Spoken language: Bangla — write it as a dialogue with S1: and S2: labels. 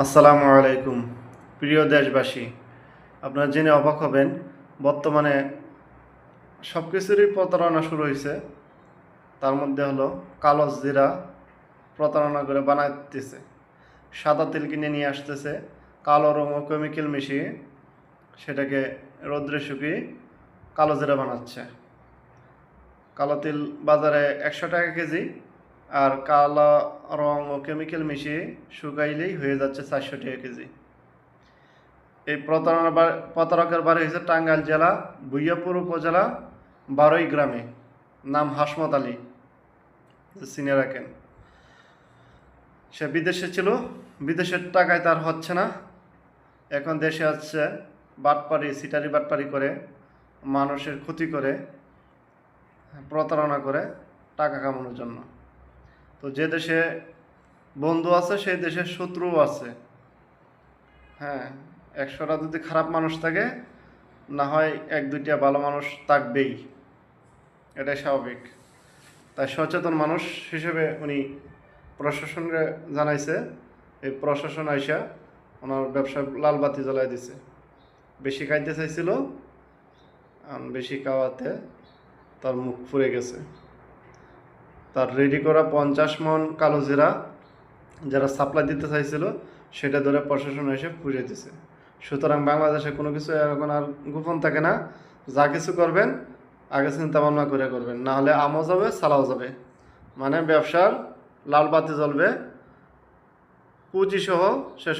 S1: আসসালামু আলাইকুম। প্রিয় দেশবাসী, আপনারা জেনে অবাক হবেন, বর্তমানে সব কিছুরই প্রতারণা শুরু হয়েছে। তার মধ্যে হলো কালো জিরা প্রতারণা করে বানাইতেছে, সাদা তেল কিনে নিয়ে আসতেছে, কালো রঙ ও কেমিক্যাল মিশিয়ে সেটাকে রৌদ্রে শুকিয়ে কালো জিরা বানাচ্ছে। কালো তেল বাজারে ১০০ টাকা কেজি, আর কালো রঙ ও কেমিক্যাল মিশিয়ে শুকাইলেই হয়ে যাচ্ছে ৪০০ টাকা কেজি। এই প্রতারকের বাড়ি হয়েছে টাঙ্গাইল জেলা ভুইয়াপুর উপজেলা বারোই গ্রামে, নাম হাসমত আলী, চিনে রাখেন। সে বিদেশে ছিল, বিদেশের টাকায় তার হচ্ছে না, এখন দেশে আসছে। বাটপারি সিটারি বাটপারি করে মানুষের ক্ষতি করে, প্রতারণা করে টাকা কামানোর জন্য। তো যে দেশে বন্ধু আছে সেই দেশের শত্রুও আছে। হ্যাঁ, ১০০টা যদি খারাপ মানুষ থাকে, না হয় ১-২টা ভালো মানুষ থাকবেই, এটাই স্বাভাবিক। তাই সচেতন মানুষ হিসেবে উনি প্রশাসনকে জানাইছে, এই প্রশাসন আইসা ওনার ব্যবসা লালবাতি জ্বালাই দিছে। বেশি খাইতে চাইছিল, বেশি খাওয়াতে তার মুখ ফুরে গেছে। তার রেডি করা ৫০ মণ কালো জিরা যারা সাপ্লাই দিতে চাইছিল, সেটা ধরে প্রশাসন এসে পুড়িয়ে দিছে। সুতরাং বাংলাদেশে কোনো কিছু এখন আর গোপন থাকে না। যা কিছু করবেন আগে চিন্তা ভাবনা করে করবেন, না হলে আমও যাবে সালাও যাবে। মানে ব্যবসার লাল বাতি জ্বলবে, পুঁজি সহ শেষ